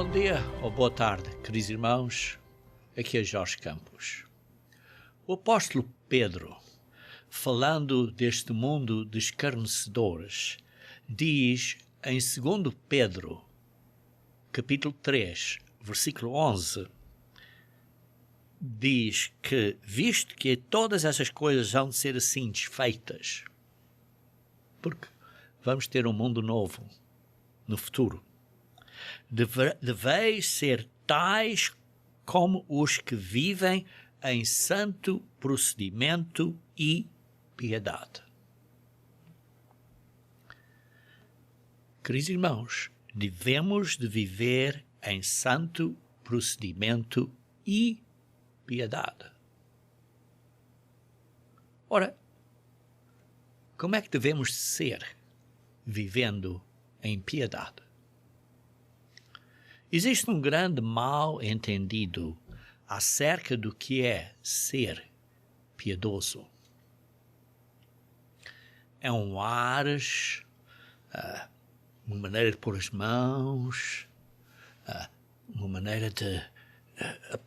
Bom dia ou boa tarde, queridos irmãos, aqui é Jorge Campos. O apóstolo Pedro, falando deste mundo de escarnecedores, diz em 2 Pedro, capítulo 3, versículo 11, diz que, visto que todas essas coisas vão ser assim desfeitas, porque vamos ter um mundo novo no futuro, deveis ser tais como os que vivem em santo procedimento e piedade. Queridos irmãos, devemos de viver em santo procedimento e piedade. Ora, como é que devemos ser vivendo em piedade? Existe um grande mal-entendido acerca do que é ser piedoso. É um ares, uma maneira de pôr as mãos, uma maneira de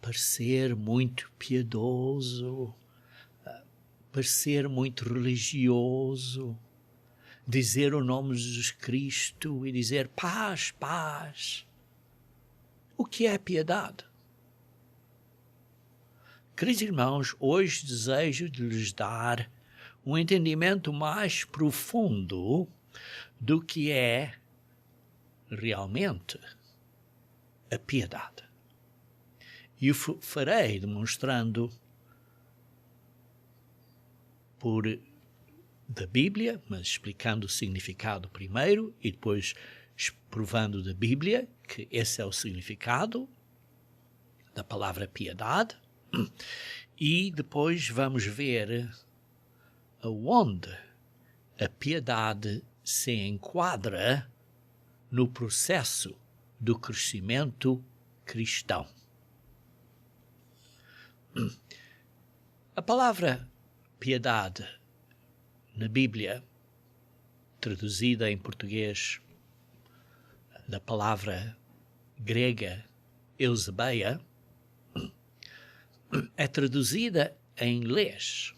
parecer muito piedoso, parecer muito religioso, dizer o nome de Jesus Cristo e dizer paz, paz. O que é piedade? Queridos irmãos, hoje desejo de lhes dar um entendimento mais profundo do que é realmente a piedade. E o farei demonstrando da Bíblia, mas explicando o significado primeiro e depois provando da Bíblia que esse é o significado da palavra piedade, e depois vamos ver aonde a piedade se enquadra no processo do crescimento cristão. A palavra piedade na Bíblia, traduzida em português da palavra grega eusebeia, é traduzida em inglês,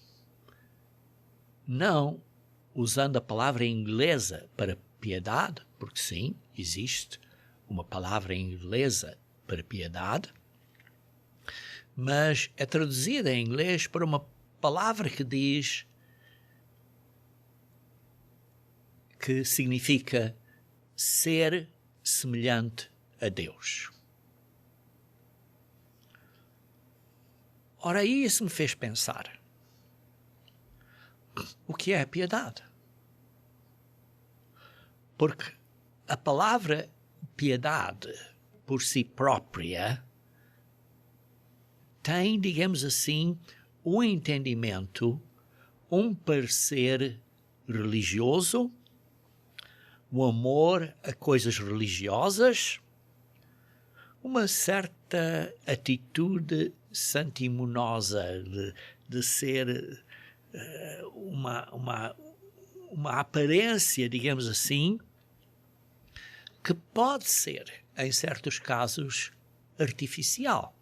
não usando a palavra inglesa para piedade, porque sim, existe uma palavra inglesa para piedade, mas é traduzida em inglês para uma palavra que diz que significa ser semelhante a Deus. Ora, isso me fez pensar. O que é a piedade? Porque a palavra piedade, por si própria, tem, digamos assim, um entendimento, um parecer religioso, um amor a coisas religiosas, uma certa atitude santiminosa de ser uma aparência, digamos assim, que pode ser, em certos casos, artificial.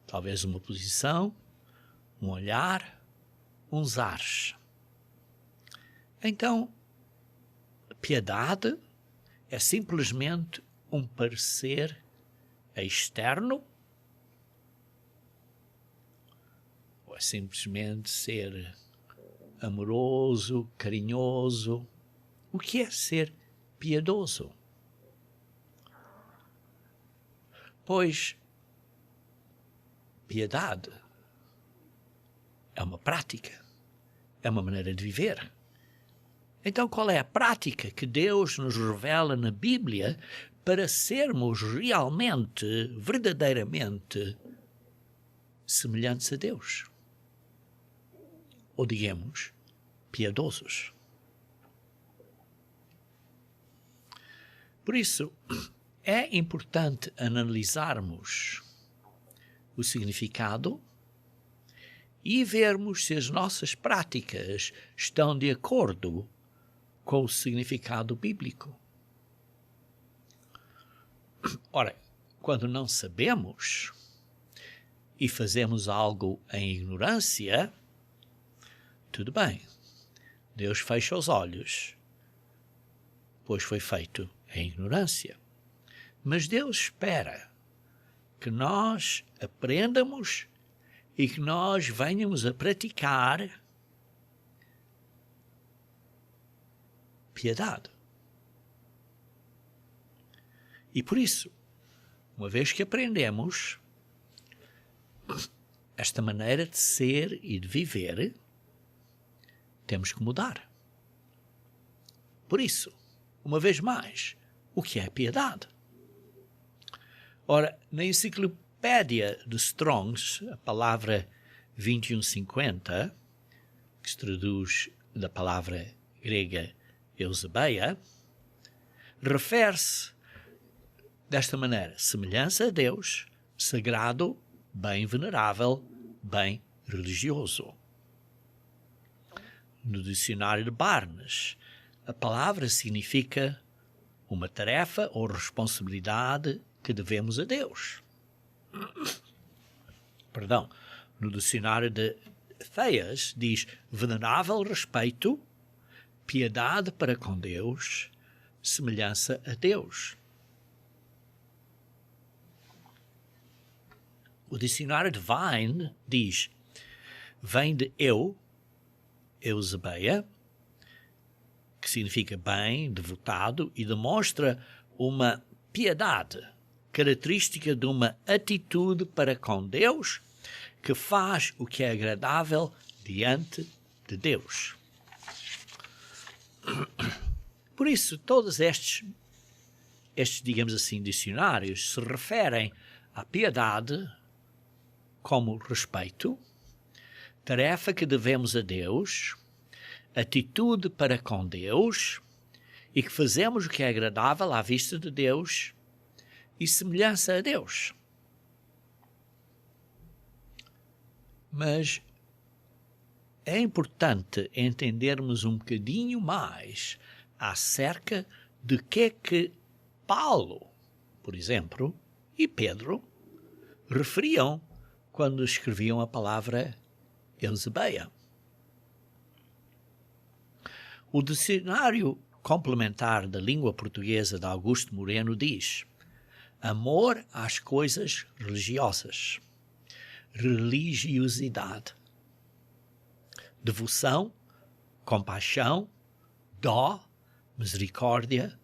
Talvez uma posição, um olhar, uns ares. Então, piedade é simplesmente um parecer externo, ou é simplesmente ser amoroso, carinhoso. O que é ser piedoso? Pois piedade é uma prática, é uma maneira de viver. Então, qual é a prática que Deus nos revela na Bíblia para sermos realmente, verdadeiramente semelhantes a Deus? Ou, digamos, piedosos. Por isso, é importante analisarmos o significado e vermos se as nossas práticas estão de acordo com o significado bíblico. Ora, quando não sabemos e fazemos algo em ignorância, tudo bem. Deus fecha os olhos, pois foi feito em ignorância. Mas Deus espera que nós aprendamos e que nós venhamos a praticar piedade. E por isso, uma vez que aprendemos esta maneira de ser e de viver, temos que mudar. Por isso, uma vez mais, o que é piedade? Ora, na enciclopédia de Strongs, a palavra 2150, que se traduz da palavra grega eusebeia, refere-se desta maneira: semelhança a Deus, sagrado, bem venerável, bem religioso. No dicionário de Barnes, a palavra significa uma tarefa ou responsabilidade que devemos a Deus. Perdão. No dicionário de Theias diz venerável respeito, piedade para com Deus, semelhança a Deus. O dicionário de Vine diz, vem de eusebeia, que significa bem, devotado, e demonstra uma piedade, característica de uma atitude para com Deus, que faz o que é agradável diante de Deus. Por isso, todos estes, digamos assim, dicionários se referem à piedade como respeito, tarefa que devemos a Deus, atitude para com Deus e que fazemos o que é agradável à vista de Deus e semelhança a Deus. Mas é importante entendermos um bocadinho mais acerca de que Paulo, por exemplo, e Pedro referiam quando escreviam a palavra eusebeia. O dicionário complementar da língua portuguesa de Augusto Moreno diz: amor às coisas religiosas, religiosidade, devoção, compaixão, dó, misericórdia,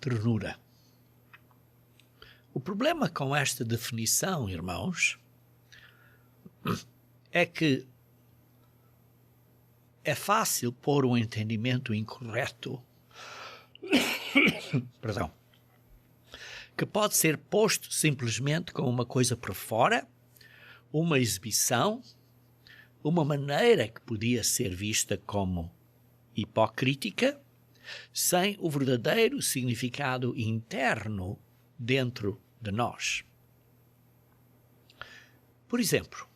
ternura. O problema com esta definição, irmãos, é que é fácil pôr um entendimento incorreto, perdão, que pode ser posto simplesmente como uma coisa por fora, uma exibição, uma maneira que podia ser vista como hipocrítica, sem o verdadeiro significado interno dentro de nós. Por exemplo,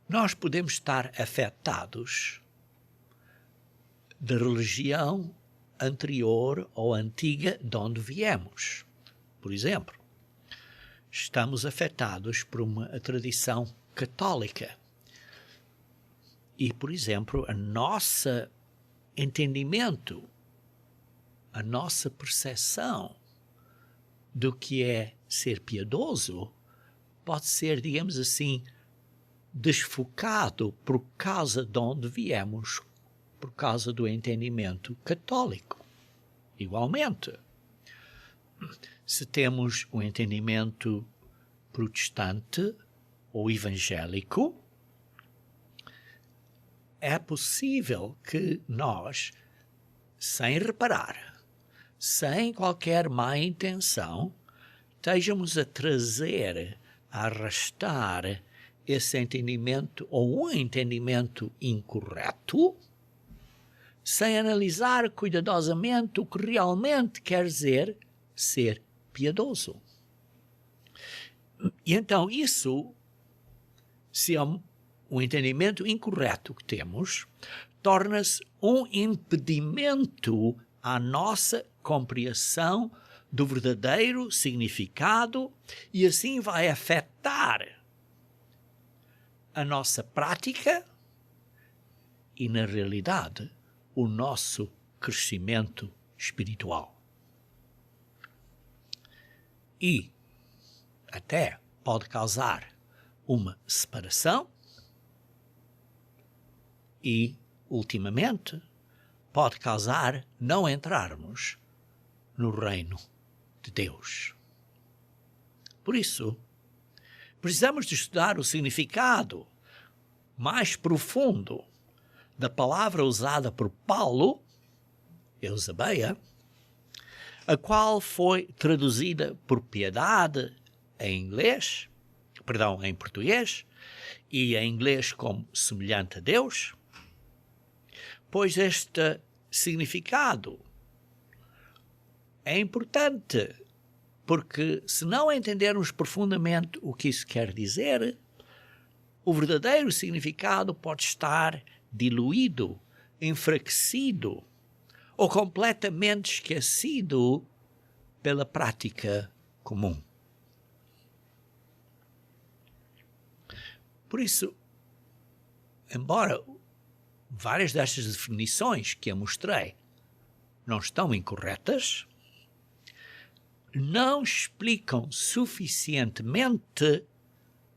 nós podemos estar afetados da religião anterior ou antiga de onde viemos. Por exemplo, estamos afetados por uma tradição católica. E, por exemplo, a nossa entendimento, a nossa percepção do que é ser piedoso pode ser, digamos assim, desfocado por causa de onde viemos, por causa do entendimento católico. Igualmente, se temos um entendimento protestante ou evangélico, é possível que nós, sem reparar, sem qualquer má intenção, estejamos a trazer, a arrastar esse entendimento ou um entendimento incorreto, sem analisar cuidadosamente o que realmente quer dizer ser piedoso. E então isso, se é um entendimento incorreto que temos, torna-se um impedimento à nossa compreensão do verdadeiro significado e assim vai afetar a nossa prática e, na realidade, o nosso crescimento espiritual. E até pode causar uma separação e, ultimamente, pode causar não entrarmos no reino de Deus. Por isso, precisamos de estudar o significado mais profundo da palavra usada por Paulo, Eusebeia, a qual foi traduzida por piedade em português, e em inglês como semelhante a Deus, pois este significado é importante, porque se não entendermos profundamente o que isso quer dizer, o verdadeiro significado pode estar diluído, enfraquecido ou completamente esquecido pela prática comum. Por isso, embora várias destas definições que eu mostrei não estão incorretas, não explicam suficientemente,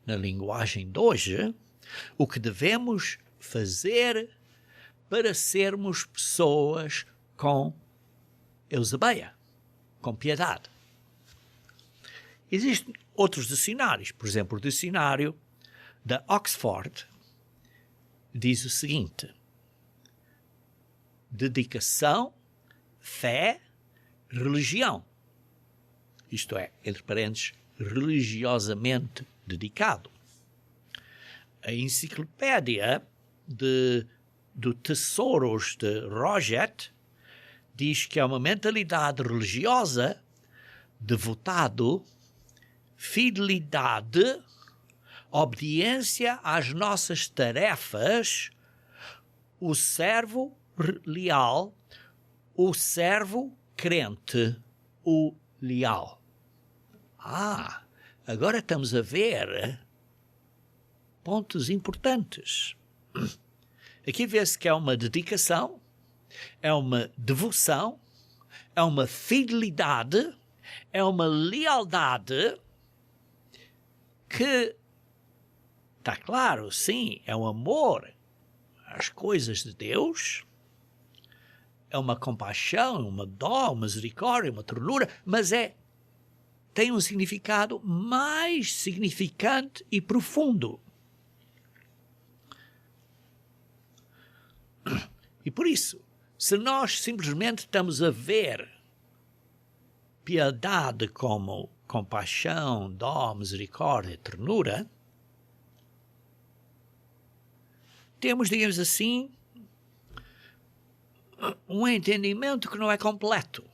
na linguagem de hoje, o que devemos fazer para sermos pessoas com Eusebeia, com piedade. Existem outros dicionários, por exemplo, o dicionário da Oxford diz o seguinte: dedicação, fé, religião. Isto é, entre parênteses, religiosamente dedicado. A enciclopédia do Tesouros de Roget diz que é uma mentalidade religiosa, devotado, fidelidade, obediência às nossas tarefas, o servo leal, o servo crente, o leal. Agora estamos a ver pontos importantes. Aqui vê-se que é uma dedicação, é uma devoção, é uma fidelidade, é uma lealdade que, está claro, sim, é um amor às coisas de Deus, é uma compaixão, uma dó, uma misericórdia, uma ternura, mas tem um significado mais significante e profundo. E por isso, se nós simplesmente estamos a ver piedade como compaixão, dó, misericórdia, ternura, temos, digamos assim, um entendimento que não é completo.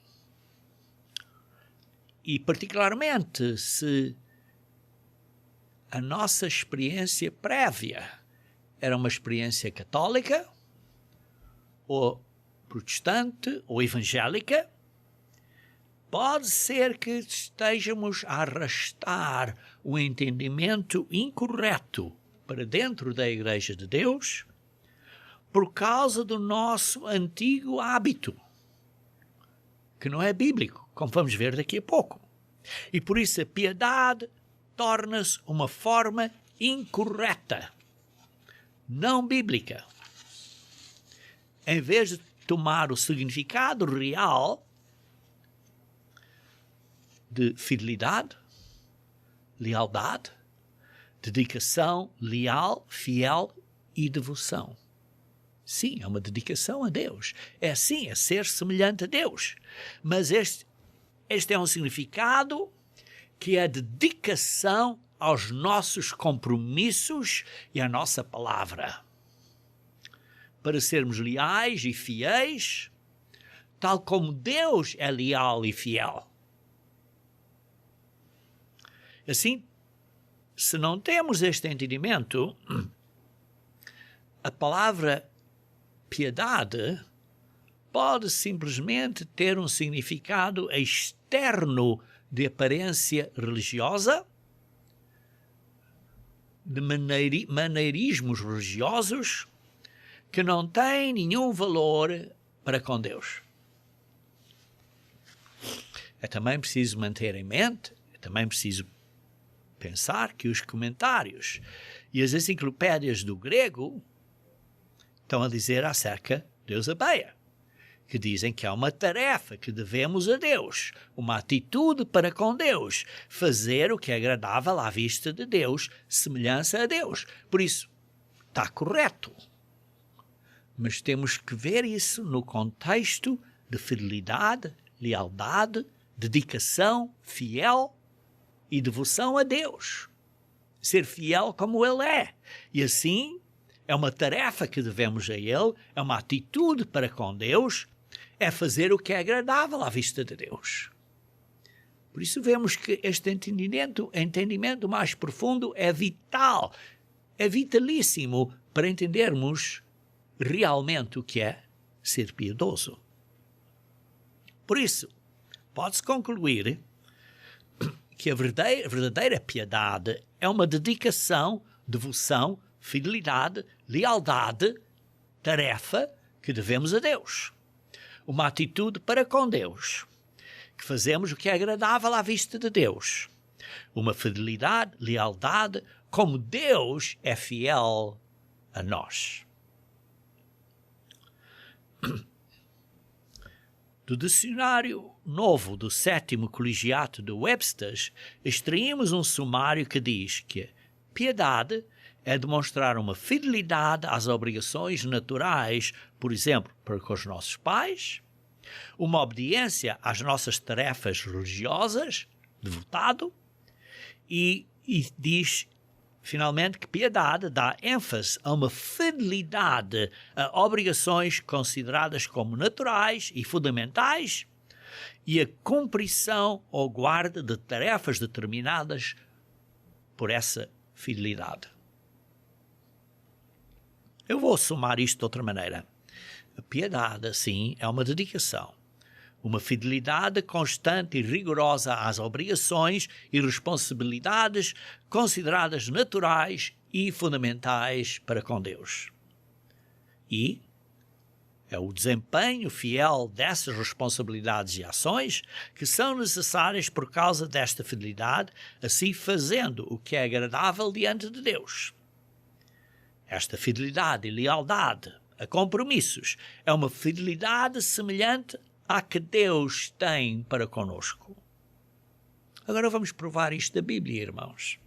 E particularmente se a nossa experiência prévia era uma experiência católica, ou protestante, ou evangélica, pode ser que estejamos a arrastar o entendimento incorreto para dentro da Igreja de Deus por causa do nosso antigo hábito, que não é bíblico, como vamos ver daqui a pouco. E por isso a piedade torna-se uma forma incorreta, não bíblica. Em vez de tomar o significado real de fidelidade, lealdade, dedicação, leal, fiel e devoção. Sim, é uma dedicação a Deus. É sim, é ser semelhante a Deus. Mas este é um significado que é dedicação aos nossos compromissos e à nossa palavra. Para sermos leais e fiéis, tal como Deus é leal e fiel. Assim, se não temos este entendimento, a palavra piedade pode simplesmente ter um significado externo de aparência religiosa, de maneirismos religiosos, que não têm nenhum valor para com Deus. É também preciso manter em mente, é também preciso pensar que os comentários e as enciclopédias do grego estão a dizer acerca de Eusebeia, que dizem que há uma tarefa que devemos a Deus, uma atitude para com Deus, fazer o que é agradável à vista de Deus, semelhança a Deus. Por isso, está correto. Mas temos que ver isso no contexto de fidelidade, lealdade, dedicação, fiel e devoção a Deus. Ser fiel como Ele é. E assim, é uma tarefa que devemos a Ele, é uma atitude para com Deus, é fazer o que é agradável à vista de Deus. Por isso vemos que este entendimento mais profundo é vital, é vitalíssimo para entendermos realmente o que é ser piedoso. Por isso, pode-se concluir que a verdadeira piedade é uma dedicação, devoção, fidelidade, lealdade, tarefa que devemos a Deus. Uma atitude para com Deus, que fazemos o que é agradável à vista de Deus. Uma fidelidade, lealdade, como Deus é fiel a nós. Do dicionário novo do 7º colegiato de Webster, extraímos um sumário que diz que piedade é demonstrar uma fidelidade às obrigações naturais, por exemplo, para com os nossos pais, uma obediência às nossas tarefas religiosas, devotado, e diz finalmente que piedade dá ênfase a uma fidelidade a obrigações consideradas como naturais e fundamentais e a cumprição ou guarda de tarefas determinadas por essa fidelidade. Eu vou somar isto de outra maneira. A piedade, assim, é uma dedicação, uma fidelidade constante e rigorosa às obrigações e responsabilidades consideradas naturais e fundamentais para com Deus. E é o desempenho fiel dessas responsabilidades e ações que são necessárias por causa desta fidelidade, assim fazendo o que é agradável diante de Deus. Esta fidelidade e lealdade a compromissos é uma fidelidade semelhante à que Deus tem para conosco. Agora vamos provar isto da Bíblia, irmãos.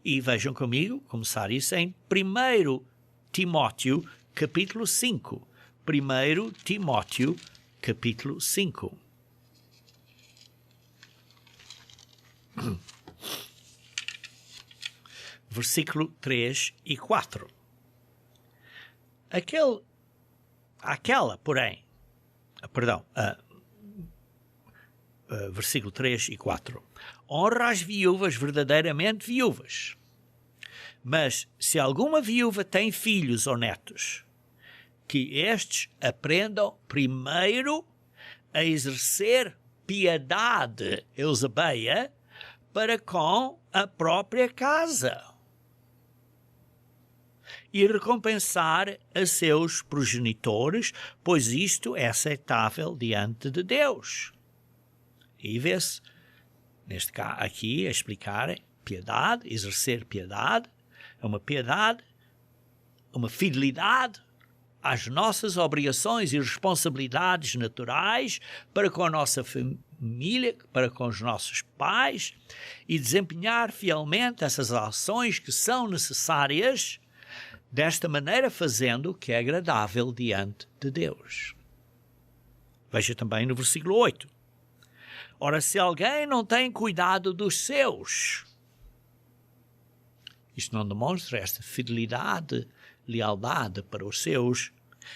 E vejam comigo, começar isso em 1 Timóteo, capítulo 5. 1 Timóteo, capítulo 5. Versículo 3 e 4. Versículo 3 e 4. Honra as viúvas verdadeiramente viúvas. Mas se alguma viúva tem filhos ou netos, que estes aprendam primeiro a exercer piedade, Eusebeia, para com a própria casa e recompensar a seus progenitores, pois isto é aceitável diante de Deus. E vê-se, neste caso aqui, a explicar piedade, exercer piedade, é uma piedade, uma fidelidade às nossas obrigações e responsabilidades naturais para com a nossa família, para com os nossos pais, e desempenhar fielmente essas ações que são necessárias, desta maneira fazendo o que é agradável diante de Deus. Veja também no versículo 8. Ora, se alguém não tem cuidado dos seus, isto não demonstra esta fidelidade, lealdade para os seus,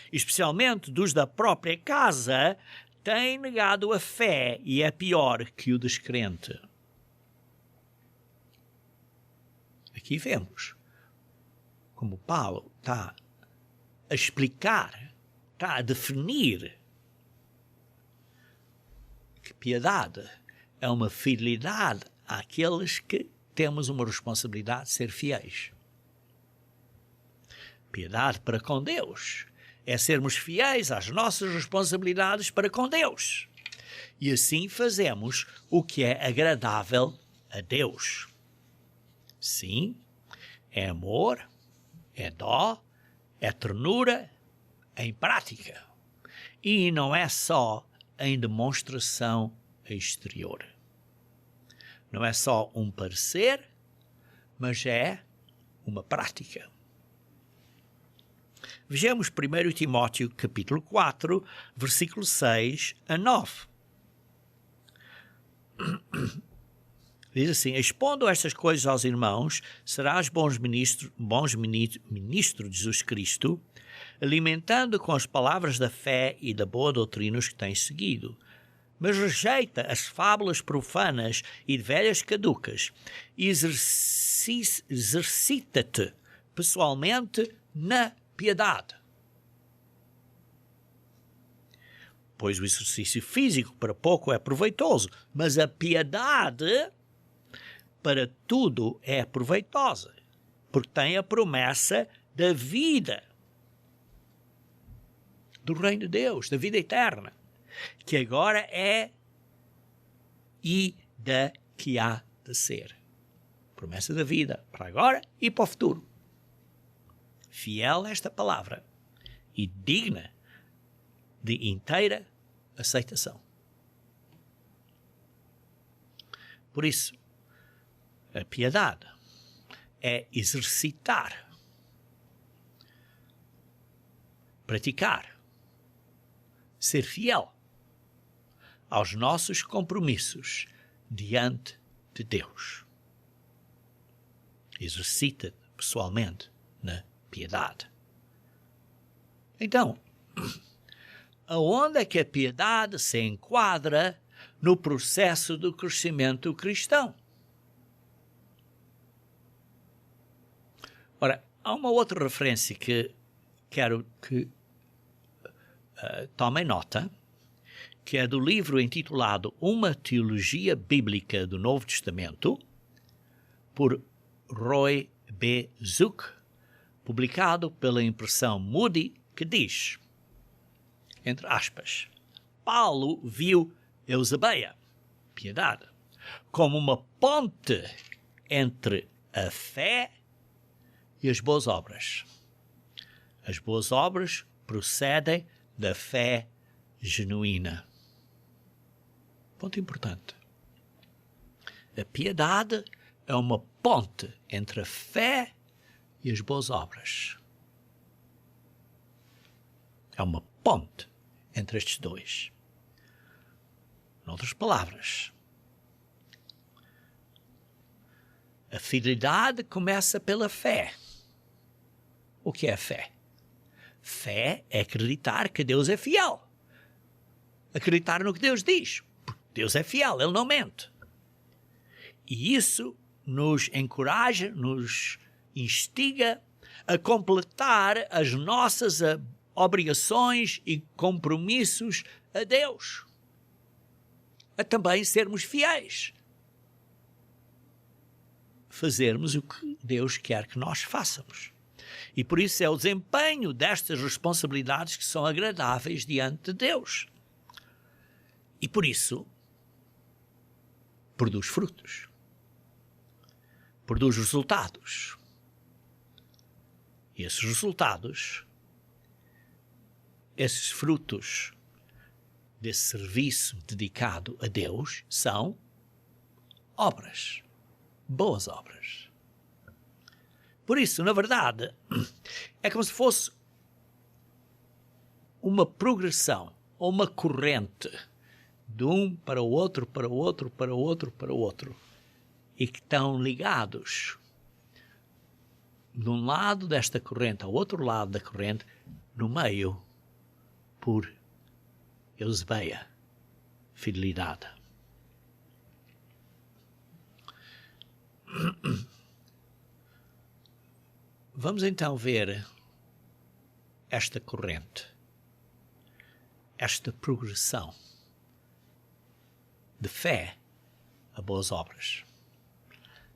especialmente dos da própria casa, tem negado a fé e é pior que o descrente. Aqui vemos como Paulo está a explicar, está a definir que piedade é uma fidelidade àqueles que temos uma responsabilidade de ser fiéis. Piedade para com Deus é sermos fiéis às nossas responsabilidades para com Deus. E assim fazemos o que é agradável a Deus. Sim, é amor, é dó, é ternura, em prática. E não é só em demonstração exterior. Não é só um parecer, mas é uma prática. Vejamos 1 Timóteo capítulo 4, versículo 6 a 9. Diz assim: expondo estas coisas aos irmãos, serás bons ministros de Jesus Cristo, alimentando com as palavras da fé e da boa doutrina os que tens seguido. Mas rejeita as fábulas profanas e de velhas caducas e exercita-te pessoalmente na piedade. Pois o exercício físico para pouco é proveitoso, mas a piedade para tudo é proveitosa, porque tem a promessa da vida, do reino de Deus, da vida eterna, que agora é e da que há de ser. Promessa da vida para agora e para o futuro. Fiel a esta palavra e digna de inteira aceitação. Por isso, a piedade é exercitar, praticar, ser fiel aos nossos compromissos diante de Deus. Exercita pessoalmente na piedade. Então, aonde é que a piedade se enquadra no processo do crescimento cristão? Ora, há uma outra referência que quero que tomem nota, que é do livro intitulado Uma Teologia Bíblica do Novo Testamento, por Roy B. Zuck, publicado pela impressão Moody, que diz, entre aspas, Paulo viu Eusebeia, piedade, como uma ponte entre a fé e as boas obras. As boas obras procedem da fé genuína. Ponto importante. A piedade é uma ponte entre a fé e as boas obras. É uma ponte entre estes dois. Em outras palavras, a fidelidade começa pela fé. O que é a fé? Fé é acreditar que Deus é fiel. Acreditar no que Deus diz. Porque Deus é fiel, Ele não mente. E isso nos encoraja, nos instiga a completar as nossas obrigações e compromissos a Deus. A também sermos fiéis. Fazermos o que Deus quer que nós façamos. E por isso é o desempenho destas responsabilidades que são agradáveis diante de Deus. E por isso produz frutos. Produz resultados. E esses resultados, esses frutos desse serviço dedicado a Deus são obras. Boas obras. Por isso, na verdade, é como se fosse uma progressão ou uma corrente de um para o outro, para o outro, para o outro, para o outro, e que estão ligados de um lado desta corrente ao outro lado da corrente, no meio, por Eusebeia, fidelidade. Vamos então ver esta corrente, esta progressão de fé a boas obras.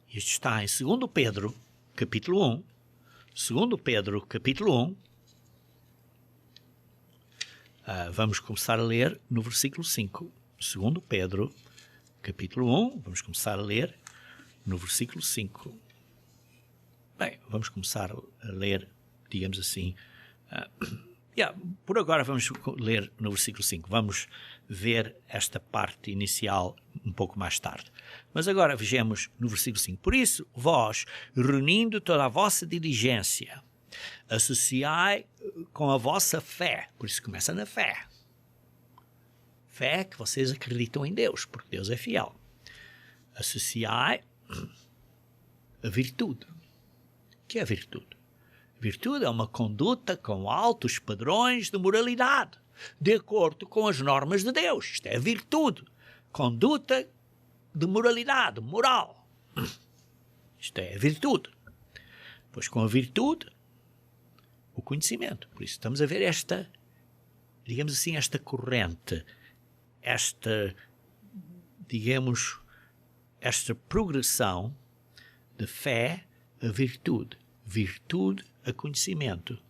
Isto está em 2 Pedro, capítulo 1. 2 Pedro, capítulo 1. Vamos começar a ler no versículo 5. 2 Pedro, capítulo 1. Vamos começar a ler no versículo 5. Bem, vamos começar a ler, digamos assim. Por agora vamos ler no versículo 5. Vamos ver esta parte inicial um pouco mais tarde. Mas agora vejamos no versículo 5. Por isso, vós, reunindo toda a vossa diligência, associai com a vossa fé. Por isso começa na fé. Fé que vocês acreditam em Deus, porque Deus é fiel. Associai a virtude. O que é a virtude? Virtude é uma conduta com altos padrões de moralidade, de acordo com as normas de Deus. Isto é virtude. Conduta de moralidade, moral. Isto é virtude. Pois com a virtude, o conhecimento. Por isso estamos a ver esta, digamos assim, esta corrente, esta progressão de fé a virtude. Virtude a conhecimento.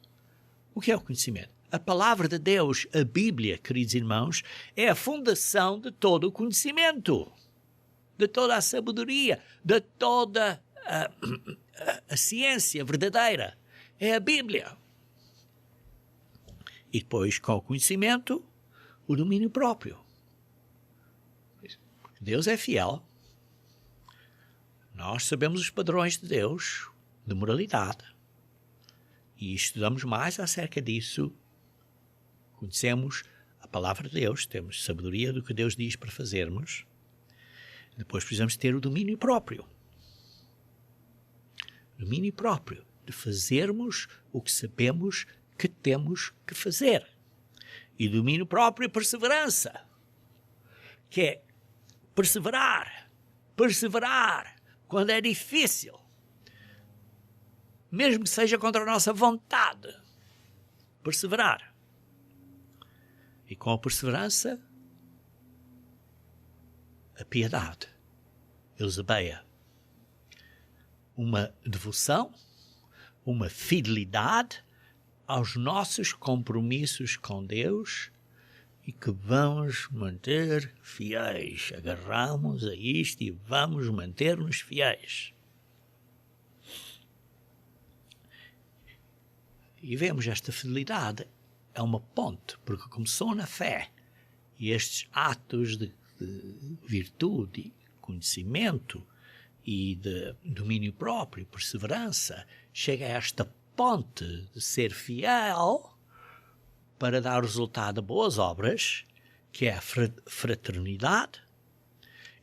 O que é o conhecimento? A palavra de Deus, a Bíblia, queridos irmãos, é a fundação de todo o conhecimento, de toda a sabedoria, de toda a ciência verdadeira. É a Bíblia. E depois, com o conhecimento, o domínio próprio. Deus é fiel. Nós sabemos os padrões de Deus, de moralidade. E estudamos mais acerca disso. Conhecemos a palavra de Deus, temos sabedoria do que Deus diz para fazermos. Depois precisamos ter o domínio próprio. Domínio próprio, de fazermos o que sabemos que temos que fazer. E domínio próprio e perseverança, que é perseverar quando é difícil, mesmo que seja contra a nossa vontade. Perseverar. E com a perseverança, a piedade, Eusebeia. Uma devoção, uma fidelidade aos nossos compromissos com Deus e que vamos manter fiéis. Agarramos a isto e vamos manter-nos fiéis. E vemos esta fidelidade é uma ponte, porque começou na fé. E estes atos de virtude, conhecimento e de domínio próprio, perseverança, chega a esta ponte de ser fiel para dar o resultado de boas obras, que é a fraternidade,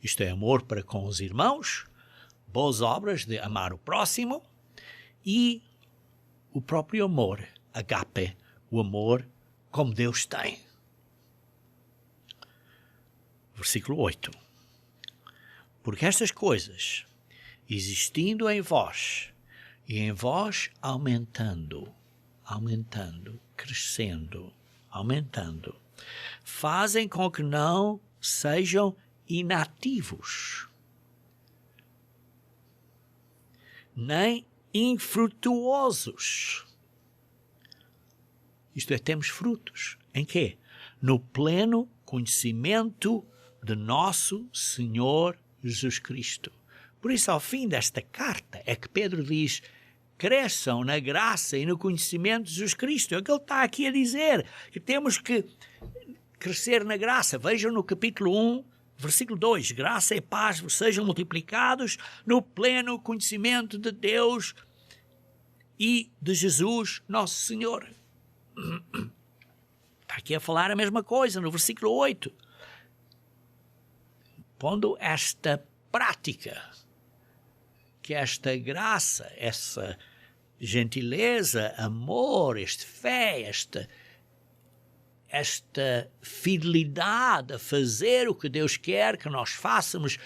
isto é, amor para com os irmãos, boas obras de amar o próximo e o próprio amor, agape, o amor como Deus tem. Versículo 8. Porque estas coisas, existindo em vós, e em vós aumentando, crescendo, aumentando, fazem com que não sejam inativos, nem infrutuosos. Isto é, temos frutos. Em quê? No pleno conhecimento de nosso Senhor Jesus Cristo. Por isso, ao fim desta carta, é que Pedro diz: cresçam na graça e no conhecimento de Jesus Cristo. É o que ele está aqui a dizer, que temos que crescer na graça. Vejam no capítulo 1, versículo 2. Graça e paz vos sejam multiplicados no pleno conhecimento de Deus e de Jesus, nosso Senhor. Está aqui a falar a mesma coisa no versículo 8. Pondo esta prática, que esta graça, essa gentileza, amor, esta fé, esta fidelidade a fazer o que Deus quer que nós façamos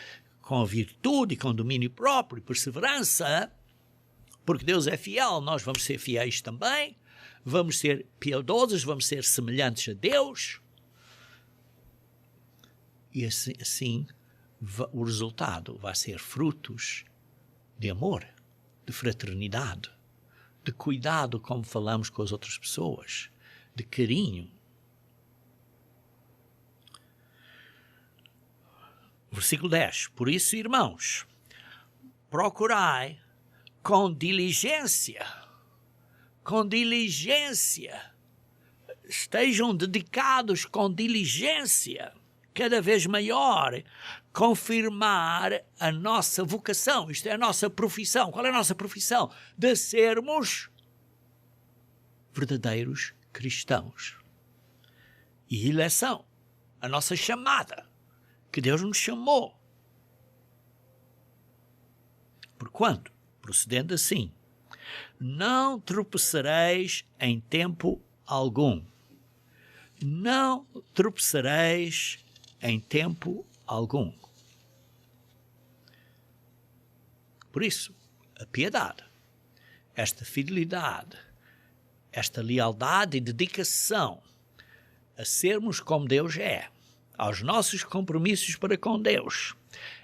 com virtude e com domínio próprio, perseverança, porque Deus é fiel, nós vamos ser fiéis também, vamos ser piedosos, vamos ser semelhantes a Deus. E assim o resultado vai ser frutos de amor, de fraternidade, de cuidado como falamos com as outras pessoas, de carinho. Versículo 10. Por isso, irmãos, procurai com diligência, estejam dedicados com diligência, cada vez maior, confirmar a nossa vocação, isto é a nossa profissão. Qual é a nossa profissão? De sermos verdadeiros cristãos. E eleição, a nossa chamada, que Deus nos chamou. Porquanto, procedendo assim, não tropeçareis em tempo algum. Não tropeçareis em tempo algum. Por isso, a piedade, esta fidelidade, esta lealdade e dedicação a sermos como Deus é, aos nossos compromissos para com Deus,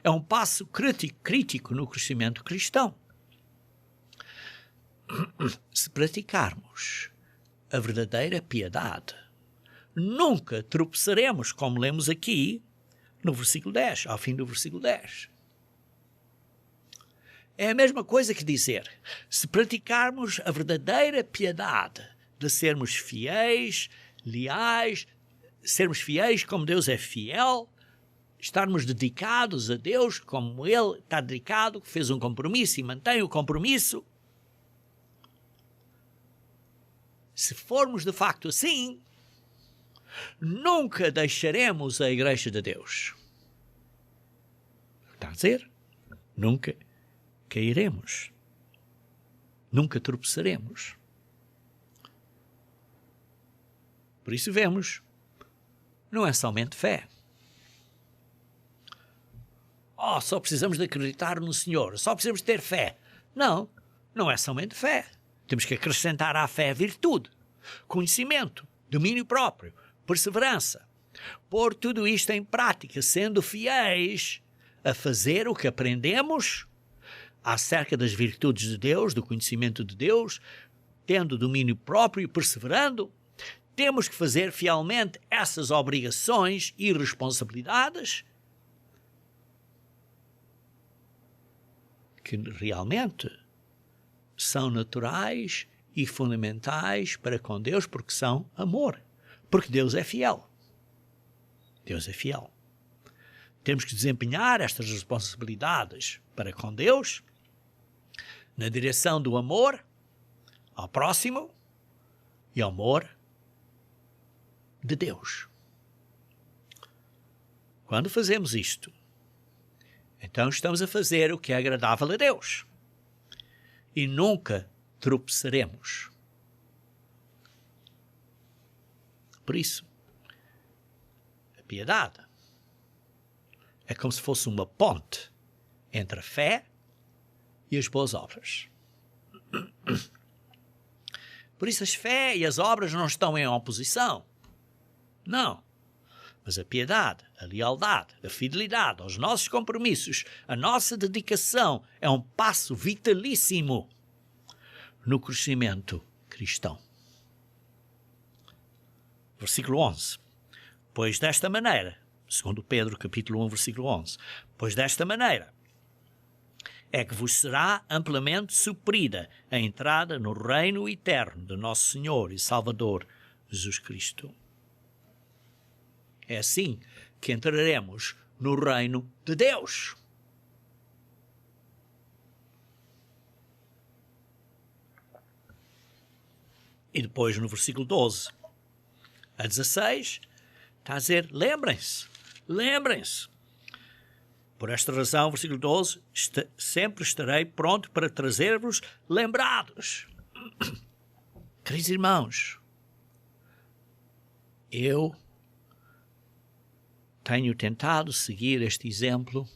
é um passo crítico no crescimento cristão. Se praticarmos a verdadeira piedade, nunca tropeçaremos, como lemos aqui no versículo 10, ao fim do versículo 10. É a mesma coisa que dizer, se praticarmos a verdadeira piedade de sermos fiéis, leais, sermos fiéis como Deus é fiel, estarmos dedicados a Deus como Ele está dedicado, que fez um compromisso e mantém o compromisso. Se formos de facto assim, nunca deixaremos a Igreja de Deus. Está a dizer? Nunca cairemos. Nunca tropeçaremos. Por isso vemos, não é somente fé. Só precisamos de acreditar no Senhor, só precisamos ter fé. Não, não é somente fé. Temos que acrescentar à fé virtude, conhecimento, domínio próprio, perseverança. Pôr tudo isto em prática, sendo fiéis a fazer o que aprendemos acerca das virtudes de Deus, do conhecimento de Deus, tendo domínio próprio e perseverando. Temos que fazer fielmente essas obrigações e responsabilidades que realmente são naturais e fundamentais para com Deus, porque são amor. Porque Deus é fiel. Deus é fiel. Temos que desempenhar estas responsabilidades para com Deus na direção do amor ao próximo e ao amor de Deus. Quando fazemos isto, então estamos a fazer o que é agradável a Deus. E nunca tropeçaremos. Por isso, a piedade é como se fosse uma ponte entre a fé e as boas obras. Por isso as fé e as obras não estão em oposição. Não. Mas a piedade, a lealdade, a fidelidade aos nossos compromissos, a nossa dedicação é um passo vitalíssimo no crescimento cristão. Versículo 11. Pois desta maneira, segundo Pedro, capítulo 1, versículo 11, pois desta maneira é que vos será amplamente suprida a entrada no reino eterno de nosso Senhor e Salvador Jesus Cristo. É assim que entraremos no reino de Deus. E depois no versículo 12 a 16, está a dizer, lembrem-se. Por esta razão, versículo 12, sempre estarei pronto para trazer-vos lembrados. Queridos irmãos, eu tenho tentado seguir este exemplo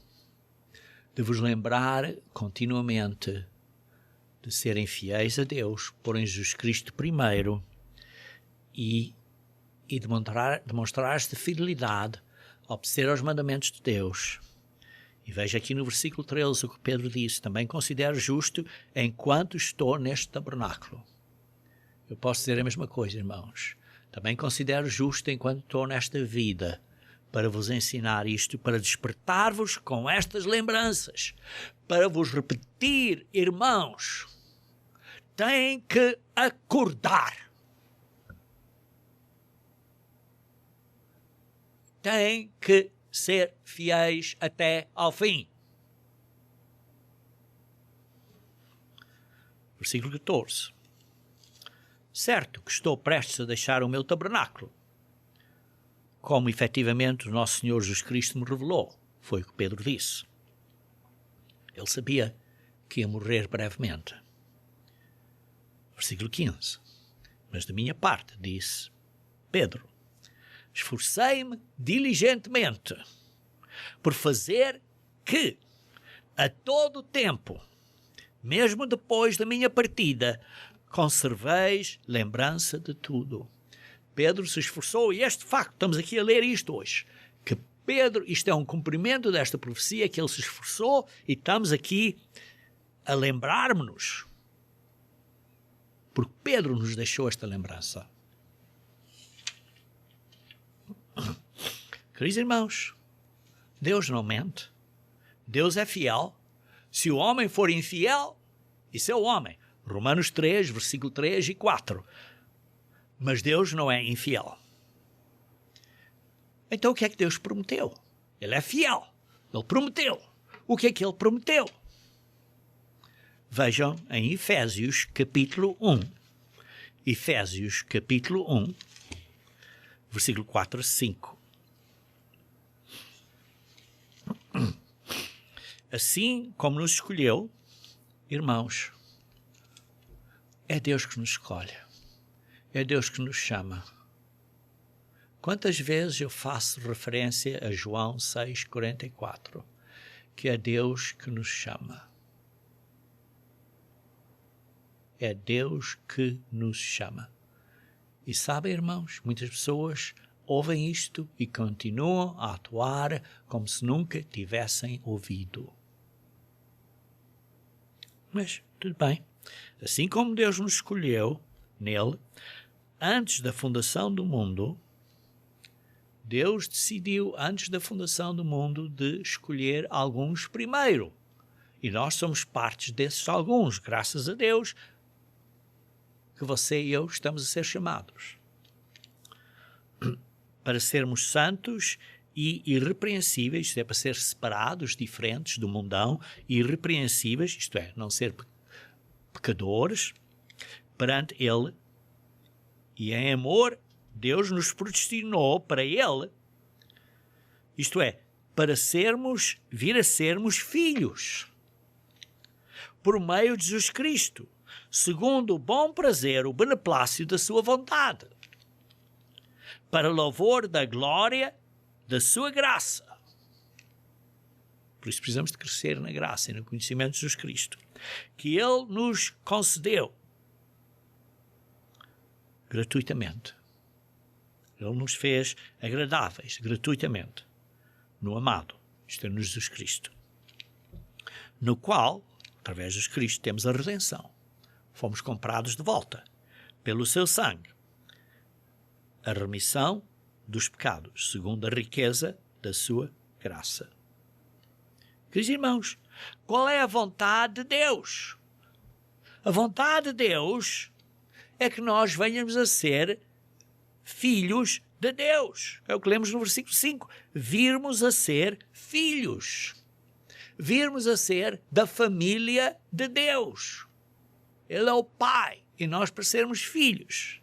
de vos lembrar continuamente de serem fiéis a Deus, porem Jesus Cristo primeiro e demonstrar esta fidelidade, obedecer aos mandamentos de Deus E veja aqui no versículo 13 o que Pedro disse: também considero justo enquanto estou neste tabernáculo. Eu posso dizer a mesma coisa, irmãos. Também considero justo enquanto estou nesta vida para vos ensinar isto, para despertar-vos com estas lembranças, para vos repetir, irmãos, têm que acordar. Têm que ser fiéis até ao fim. Versículo 14. Certo que estou prestes a deixar o meu tabernáculo, como efetivamente o nosso Senhor Jesus Cristo me revelou. Foi o que Pedro disse. Ele sabia que ia morrer brevemente. Versículo 15. Mas de minha parte, disse Pedro, esforcei-me diligentemente por fazer que, a todo tempo, mesmo depois da minha partida, conserveis lembrança de tudo. Pedro se esforçou, e este facto, estamos aqui a ler isto hoje, que Pedro, isto é um cumprimento desta profecia, que ele se esforçou, e estamos aqui a lembrar-nos, porque Pedro nos deixou esta lembrança. Queridos irmãos, Deus não mente, Deus é fiel. Se o homem for infiel, isso é o homem. Romanos 3, versículo 3 e 4. Mas Deus não é infiel. Então o que é que Deus prometeu? Ele é fiel. Ele prometeu. O que é que ele prometeu? Vejam em Efésios capítulo 1. Efésios capítulo 1, versículo 4 a 5. Assim como nos escolheu, irmãos, é Deus que nos escolhe. É Deus que nos chama. Quantas vezes eu faço referência a João 6,44, que é Deus que nos chama. É Deus que nos chama. E sabem, irmãos, muitas pessoas ouvem isto e continuam a atuar como se nunca tivessem ouvido. Mas, tudo bem. Assim como Deus nos escolheu nele, antes da fundação do mundo, Deus decidiu, antes da fundação do mundo, de escolher alguns primeiro. E nós somos partes desses alguns, graças a Deus, que você e eu estamos a ser chamados. Para sermos santos e irrepreensíveis, isto é, para ser separados, diferentes do mundão, irrepreensíveis, isto é, não ser pecadores, perante Ele. E em amor, Deus nos predestinou para Ele, isto é, para vir a sermos filhos, por meio de Jesus Cristo, segundo o bom prazer, o beneplácito da sua vontade, para louvor da glória da sua graça. Por isso precisamos de crescer na graça e no conhecimento de Jesus Cristo, que Ele nos concedeu gratuitamente. Ele nos fez agradáveis gratuitamente no amado, isto é, no Jesus Cristo, no qual, através de Jesus Cristo, temos a redenção. Fomos comprados de volta pelo seu sangue, a remissão dos pecados, segundo a riqueza da sua graça. Queridos irmãos, qual é a vontade de Deus? A vontade de Deus é que nós venhamos a ser filhos de Deus. É o que lemos no versículo 5. Virmos a ser filhos. Virmos a ser da família de Deus. Ele é o Pai e nós para sermos filhos.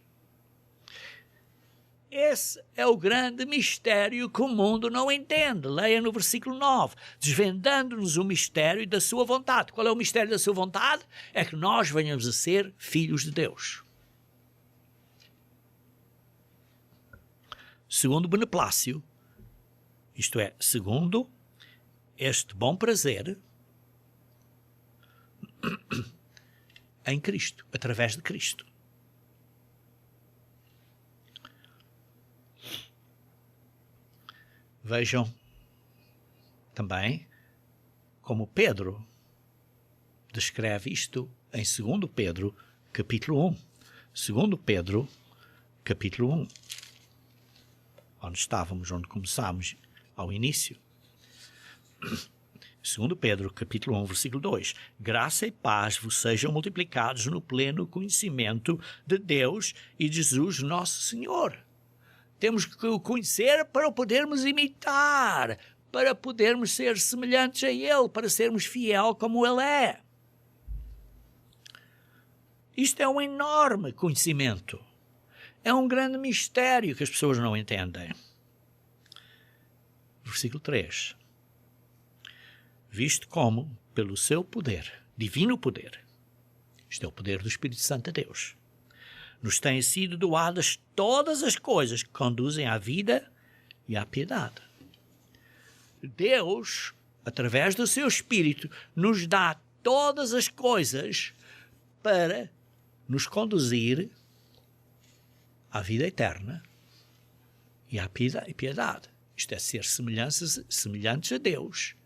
Esse é o grande mistério que o mundo não entende. Leia no versículo 9, desvendando-nos o mistério da sua vontade. Qual é o mistério da sua vontade? É que nós venhamos a ser filhos de Deus. Segundo o beneplácito, isto é, segundo este bom prazer em Cristo, através de Cristo. Vejam também como Pedro descreve isto em 2 Pedro, capítulo 1. 2 Pedro, capítulo 1. Onde estávamos, onde começámos ao início. 2 Pedro, capítulo 1, versículo 2. Graça e paz vos sejam multiplicados no pleno conhecimento de Deus e de Jesus nosso Senhor. Temos que o conhecer para o podermos imitar, para podermos ser semelhantes a Ele, para sermos fiel como Ele é. Isto é um enorme conhecimento. É um grande mistério que as pessoas não entendem. Versículo 3. Visto como, pelo seu poder, divino poder, isto é o poder do Espírito Santo de Deus, nos têm sido doadas todas as coisas que conduzem à vida e à piedade. Deus, através do seu Espírito, nos dá todas as coisas para nos conduzir à vida eterna e à piedade. Isto é ser semelhantes a Deus.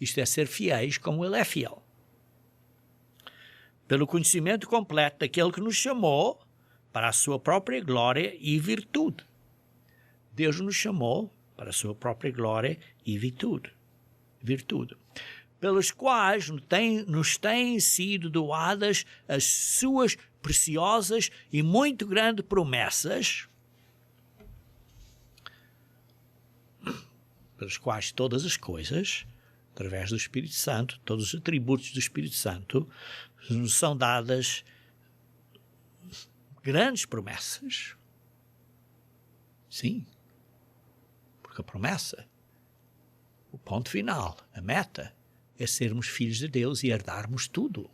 Isto é ser fiéis como Ele é fiel. Pelo conhecimento completo daquele que nos chamou para a sua própria glória e virtude. Deus nos chamou para a sua própria glória e virtude. Pelos quais nos têm sido doadas as suas preciosas e muito grandes promessas, pelos quais todas as coisas, através do Espírito Santo, todos os atributos do Espírito Santo, nos são dadas grandes promessas. Sim, porque a promessa, o ponto final, a meta, é sermos filhos de Deus e herdarmos tudo.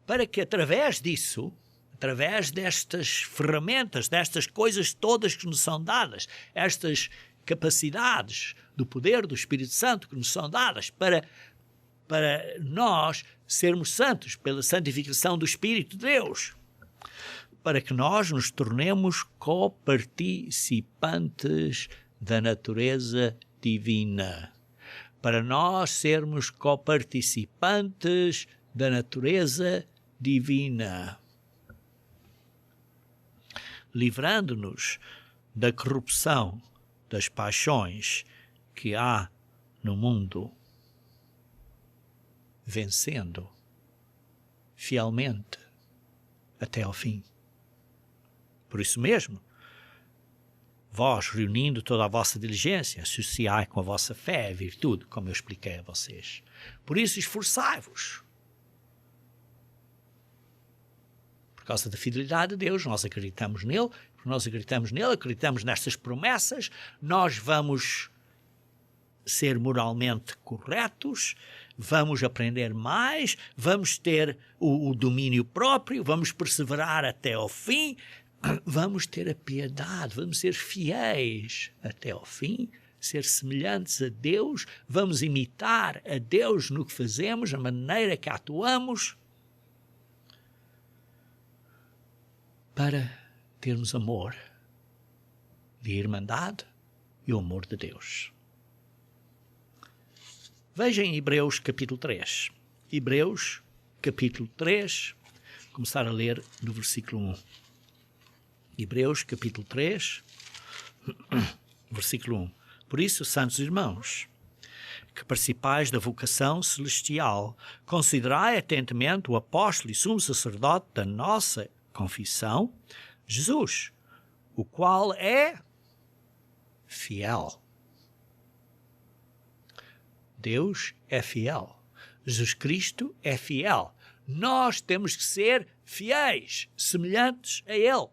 Para que através disso, através destas ferramentas, destas coisas todas que nos são dadas, estas capacidades do poder do Espírito Santo que nos são dadas para nós sermos santos pela santificação do Espírito de Deus, para que nós nos tornemos coparticipantes da natureza divina, para nós sermos coparticipantes da natureza divina, livrando-nos da corrupção das paixões que há no mundo, vencendo fielmente até ao fim. Por isso mesmo, vós, reunindo toda a vossa diligência, associai com a vossa fé a virtude, como eu expliquei a vocês. Por isso, esforçai-vos. Por causa da fidelidade de Deus, nós acreditamos nele, acreditamos nestas promessas, nós vamos ser moralmente corretos, vamos aprender mais, vamos ter o domínio próprio, vamos perseverar até ao fim, vamos ter a piedade, vamos ser fiéis até ao fim, ser semelhantes a Deus, vamos imitar a Deus no que fazemos, a maneira que atuamos, para termos amor de irmandade e o amor de Deus. Vejam em Hebreus capítulo 3. Hebreus capítulo 3, começar a ler no versículo 1. Hebreus capítulo 3, versículo 1. Por isso, santos irmãos, que participais da vocação celestial, considerai atentamente o apóstolo e sumo sacerdote da nossa confissão, Jesus, o qual é fiel. Deus é fiel. Jesus Cristo é fiel. Nós temos que ser fiéis, semelhantes a Ele.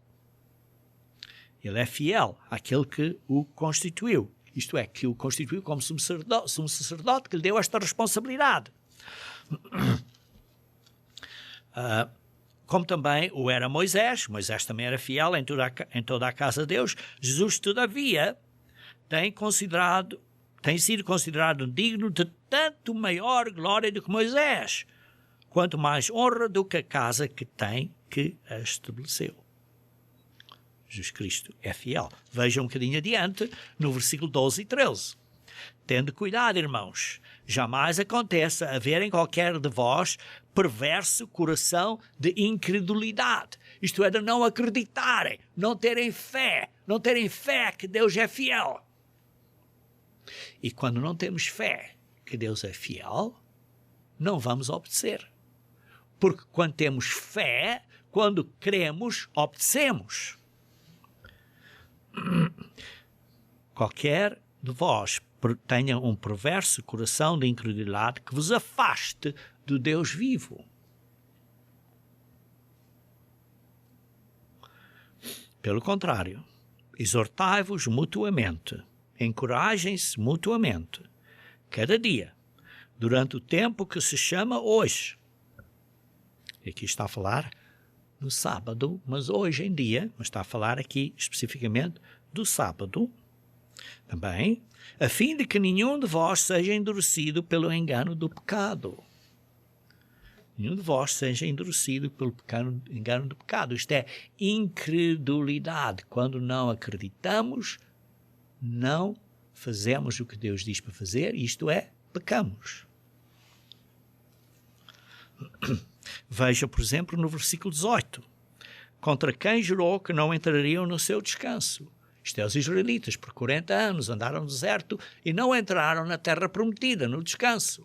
Ele é fiel àquele que o constituiu. Isto é, que o constituiu como sumo sacerdote, que lhe deu esta responsabilidade. Como também o era Moisés também era fiel em toda a casa de Deus. Jesus, todavia, tem sido considerado digno de tanto maior glória do que Moisés, quanto mais honra do que a casa que tem que a estabeleceu. Jesus Cristo é fiel. Vejam um bocadinho adiante, no versículo 12 e 13. Tende cuidado, irmãos. Jamais aconteça haver em qualquer de vós perverso coração de incredulidade. Isto é, de não acreditarem, não terem fé que Deus é fiel. E quando não temos fé que Deus é fiel, não vamos obedecer. Porque quando temos fé, quando cremos, obedecemos. Qualquer de vós tenha um perverso coração de incredulidade que vos afaste do Deus vivo. Pelo contrário, exortai-vos mutuamente, encorajem-se mutuamente, cada dia, durante o tempo que se chama hoje. E aqui está a falar no sábado, mas hoje em dia, mas está a falar aqui especificamente do sábado, também, a fim de que nenhum de vós seja endurecido pelo engano do pecado. Nenhum de vós seja endurecido pelo engano do pecado. Isto é incredulidade. Quando não acreditamos, não fazemos o que Deus diz para fazer, isto é, pecamos. Veja, por exemplo, no versículo 18. Contra quem jurou que não entrariam no seu descanso? Isto é, os israelitas, por 40 anos, andaram no deserto e não entraram na terra prometida, no descanso.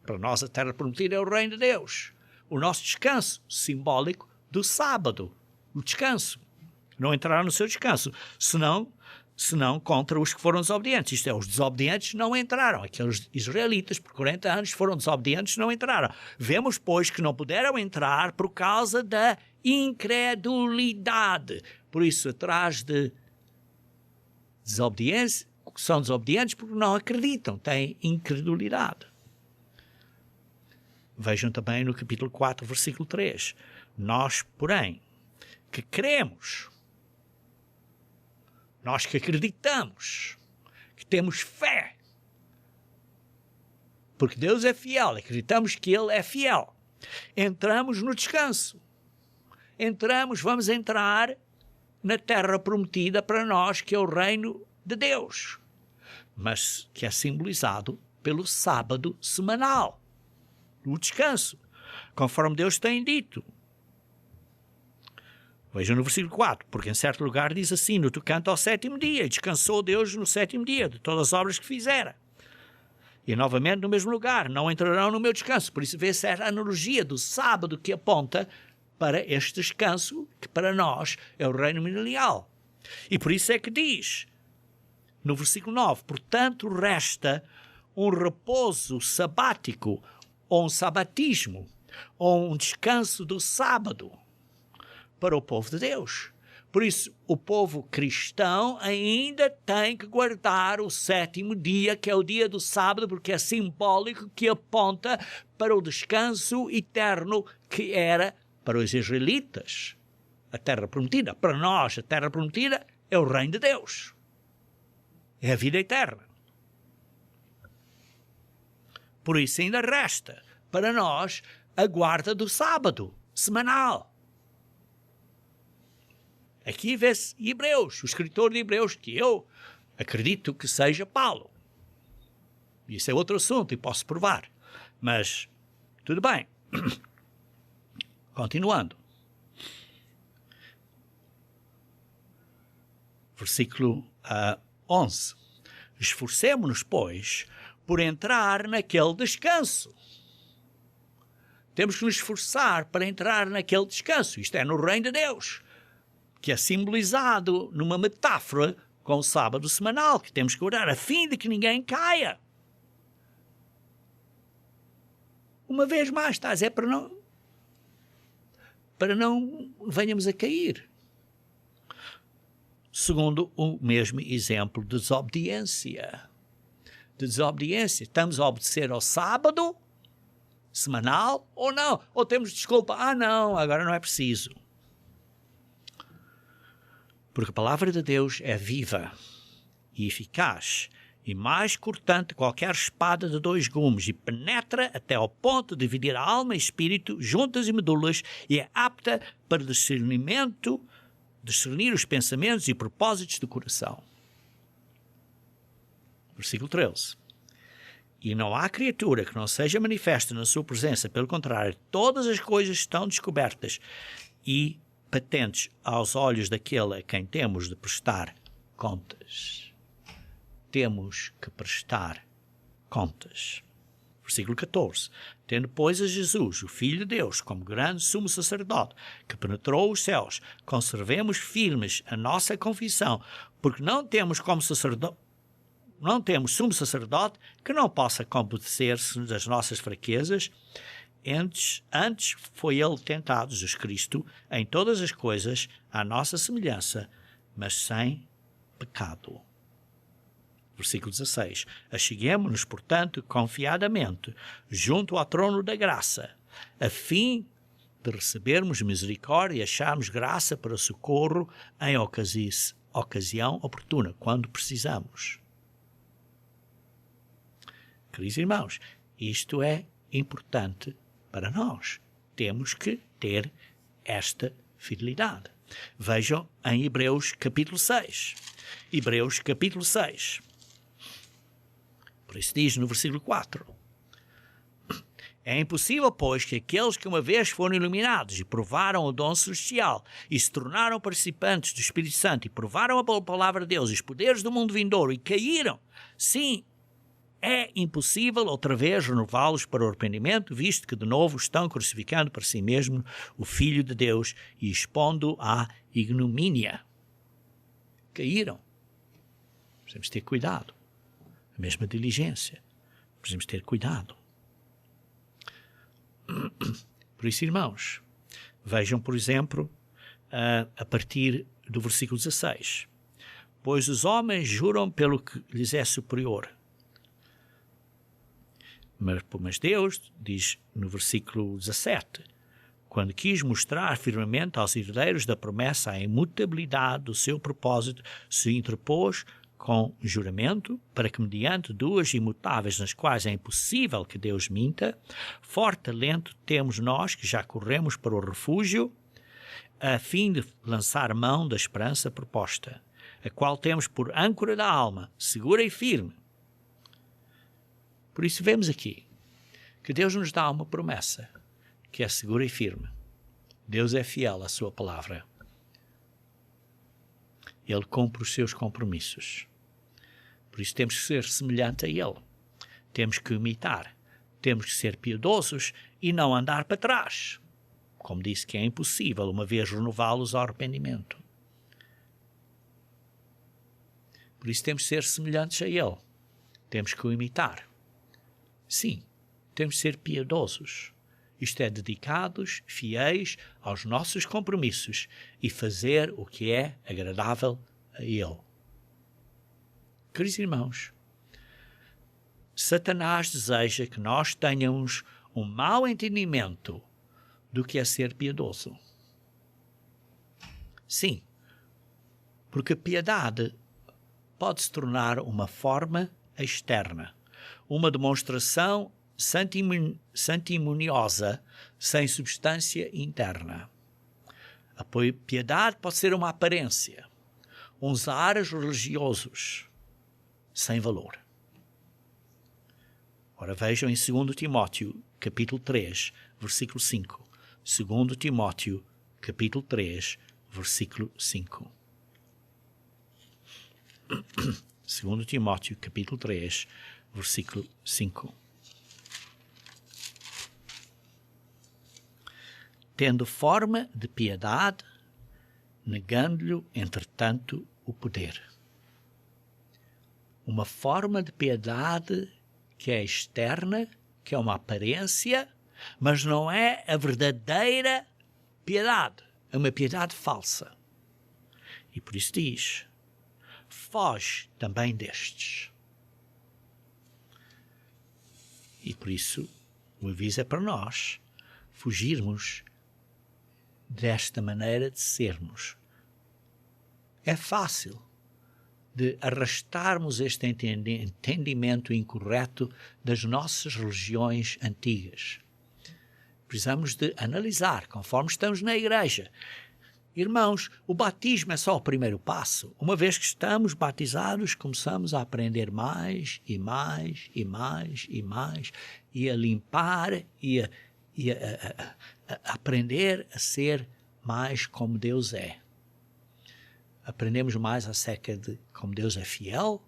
Para nós, a terra prometida é o reino de Deus. O nosso descanso, simbólico do sábado, o descanso. Não entraram no seu descanso, senão contra os que foram desobedientes. Isto é, os desobedientes não entraram. Aqueles israelitas, por 40 anos, foram desobedientes, não entraram. Vemos, pois, que não puderam entrar por causa da incredulidade. Por isso, atrás de desobediência, são desobedientes porque não acreditam, têm incredulidade. Vejam também no capítulo 4, versículo 3. Nós, porém, que cremos, nós que acreditamos, que temos fé, porque Deus é fiel, acreditamos que Ele é fiel, entramos no descanso. Vamos entrar na terra prometida para nós, que é o reino de Deus, mas que é simbolizado pelo sábado semanal, o descanso, conforme Deus tem dito. Vejam no versículo 4, porque em certo lugar diz assim, no tocante ao sétimo dia, e descansou Deus no sétimo dia de todas as obras que fizera. E novamente no mesmo lugar, não entrarão no meu descanso. Por isso vê-se a analogia do sábado que aponta para este descanso, que para nós é o reino milenial. E por isso é que diz, no versículo 9, portanto resta um repouso sabático, ou um sabatismo, ou um descanso do sábado para o povo de Deus. Por isso, o povo cristão ainda tem que guardar o sétimo dia, que é o dia do sábado, porque é simbólico, que aponta para o descanso eterno que era para os israelitas a terra prometida. Para nós, a terra prometida é o reino de Deus. É a vida eterna. Por isso ainda resta para nós a guarda do sábado semanal. Aqui vê-se Hebreus, o escritor de Hebreus, que eu acredito que seja Paulo. Isso é outro assunto e posso provar. Mas, tudo bem. Continuando. Versículo 11. Esforcemo-nos, pois, por entrar naquele descanso. Temos que nos esforçar para entrar naquele descanso. Isto é, no reino de Deus, que é simbolizado numa metáfora com o sábado semanal, que temos que orar a fim de que ninguém caia. Uma vez mais, está a dizer para não venhamos a cair. Segundo o mesmo exemplo de desobediência. Estamos a obedecer ao sábado semanal ou não? Ou temos desculpa, não, agora não é preciso. Porque a palavra de Deus é viva e eficaz e mais cortante que qualquer espada de 2 gumes e penetra até ao ponto de dividir a alma e espírito, juntas e medulas, e é apta para discernir os pensamentos e propósitos do coração. Versículo 13. E não há criatura que não seja manifesta na sua presença, pelo contrário, todas as coisas estão descobertas e patentes aos olhos daquele a quem temos de prestar contas. Temos que prestar contas. Versículo 14. Tendo, pois, a Jesus, o Filho de Deus, como grande sumo sacerdote, que penetrou os céus, conservemos firmes a nossa confissão, porque não temos sumo sacerdote que não possa compadecer-se das nossas fraquezas. Antes foi ele tentado, Jesus Cristo, em todas as coisas, à nossa semelhança, mas sem pecado. Versículo 16. Acheguemo-nos, portanto, confiadamente, junto ao trono da graça, a fim de recebermos misericórdia e acharmos graça para socorro em ocasião oportuna, quando precisamos. Queridos irmãos, isto é importante para nós. Temos que ter esta fidelidade. Vejam em Hebreus capítulo 6. Hebreus capítulo 6. Por isso diz no versículo 4. É impossível, pois, que aqueles que uma vez foram iluminados e provaram o dom celestial e se tornaram participantes do Espírito Santo e provaram a palavra de Deus e os poderes do mundo vindouro e caíram, sim, é impossível outra vez renová-los para o arrependimento, visto que de novo estão crucificando para si mesmo o Filho de Deus e expondo à ignomínia. Caíram. Precisamos ter cuidado. A mesma diligência. Precisamos ter cuidado. Por isso, irmãos, vejam, por exemplo, a partir do versículo 16. Pois os homens juram pelo que lhes é superior. Mas Deus, diz no versículo 17, quando quis mostrar firmemente aos herdeiros da promessa a imutabilidade do seu propósito, se interpôs com juramento, para que, mediante duas imutáveis nas quais é impossível que Deus minta, forte alento temos nós que já corremos para o refúgio, a fim de lançar mão da esperança proposta, a qual temos por âncora da alma, segura e firme. Por isso vemos aqui que Deus nos dá uma promessa, que é segura e firme. Deus é fiel à sua palavra. Ele cumpre os seus compromissos. Por isso temos que ser semelhante a Ele. Temos que imitar. Temos que ser piedosos e não andar para trás. Como disse que é impossível, uma vez renová-los ao arrependimento. Por isso temos que ser semelhantes a Ele. Temos que o imitar. Sim, temos que ser piedosos. Isto é, dedicados, fiéis aos nossos compromissos e fazer o que é agradável a Ele. Queridos irmãos, Satanás deseja que nós tenhamos um mau entendimento do que é ser piedoso. Sim, porque a piedade pode se tornar uma forma externa, uma demonstração santimoniosa sem substância interna. A piedade pode ser uma aparência, uns ares religiosos sem valor. Ora, vejam em 2 Timóteo, capítulo 3, versículo 5. 2 Timóteo, capítulo 3, versículo 5. 2 Timóteo, capítulo 3, versículo 5. Tendo forma de piedade, negando-lhe, entretanto, o poder. Uma forma de piedade que é externa, que é uma aparência, mas não é a verdadeira piedade. É uma piedade falsa. E por isso diz, foge também destes. E por isso o aviso é para nós fugirmos desta maneira de sermos. É fácil de arrastarmos este entendimento incorreto das nossas religiões antigas. Precisamos de analisar, conforme estamos na igreja. Irmãos, o batismo é só o primeiro passo. Uma vez que estamos batizados, começamos a aprender mais e mais e mais e mais, e a limpar e a aprender a ser mais como Deus é. Aprendemos mais acerca de como Deus é fiel,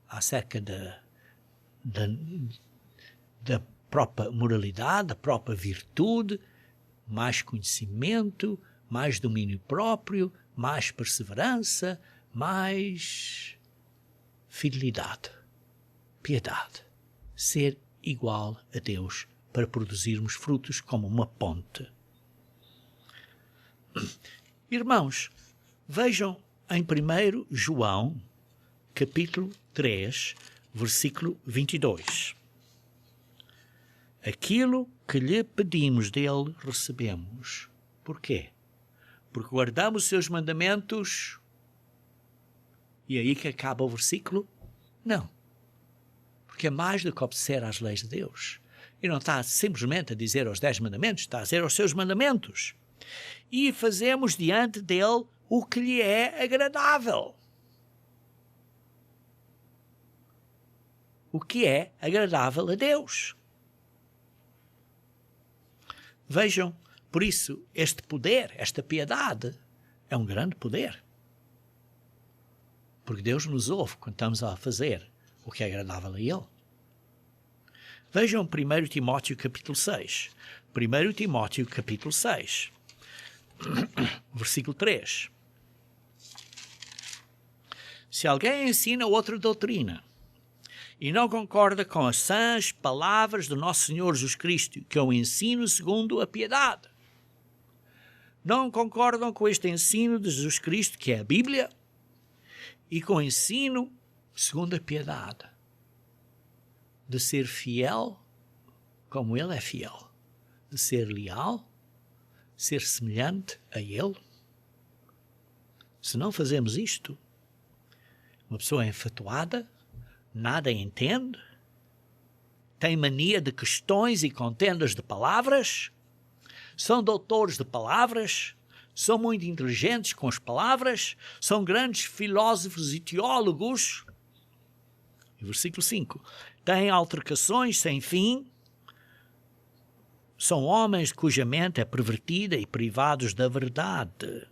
acerca da própria moralidade, da própria virtude, mais conhecimento, mais domínio próprio, mais perseverança, mais fidelidade, piedade, ser igual a Deus para produzirmos frutos como uma ponte. Irmãos, vejam em 1 João, capítulo 3, versículo 22. Aquilo que lhe pedimos dele, recebemos. Por quê? Porque guardamos os seus mandamentos. E aí que acaba o versículo? Não. Porque é mais do que obedecer às leis de Deus. E não está simplesmente a dizer os 10 mandamentos, está a dizer os seus mandamentos. E fazemos diante dele o que lhe é agradável. O que é agradável a Deus. Vejam, por isso, este poder, esta piedade, é um grande poder. Porque Deus nos ouve quando estamos a fazer o que é agradável a Ele. Vejam 1 Timóteo capítulo 6. 1 Timóteo capítulo 6, versículo 3. Se alguém ensina outra doutrina e não concorda com as sãs palavras do nosso Senhor Jesus Cristo, que é o ensino segundo a piedade, não concordam com este ensino de Jesus Cristo, que é a Bíblia, e com o ensino segundo a piedade, de ser fiel como Ele é fiel, de ser leal, ser semelhante a Ele. Se não fazemos isto, uma pessoa é enfatuada, nada entende, tem mania de questões e contendas de palavras, são doutores de palavras, são muito inteligentes com as palavras, são grandes filósofos e teólogos. E versículo 5. Têm altercações sem fim, são homens cuja mente é pervertida e privados da verdade,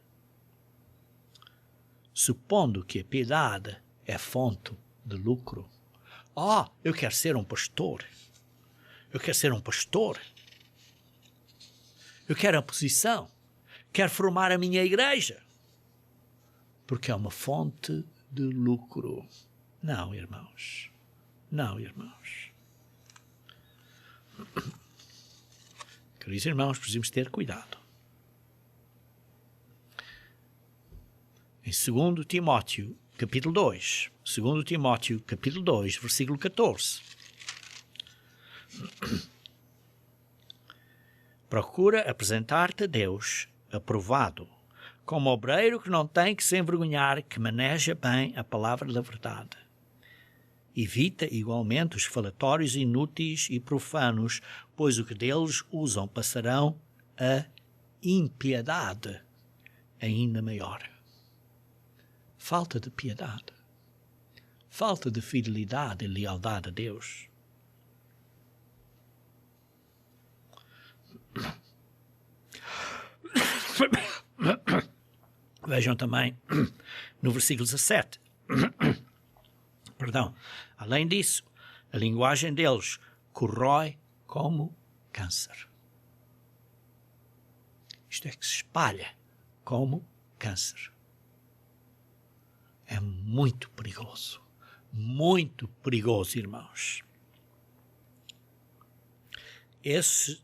supondo que a piedade é fonte de lucro. Eu quero ser um pastor. Eu quero ser um pastor. Eu quero a posição. Quero formar a minha igreja. Porque é uma fonte de lucro. Não, irmãos. Não, irmãos. Queridos irmãos, precisamos ter cuidado. Em 2 Timóteo, capítulo 2. 2 Timóteo, capítulo 2, versículo 14. Procura apresentar-te a Deus aprovado, como obreiro que não tem que se envergonhar, que maneja bem a palavra da verdade. Evita igualmente os falatórios inúteis e profanos, pois o que deles usam passarão a impiedade ainda maior. Falta de piedade, falta de fidelidade e lealdade a Deus. Vejam também no versículo 17. Perdão. Além disso, a linguagem deles corrói como câncer. Isto é que se espalha como câncer. É muito perigoso. Muito perigoso, irmãos. Estes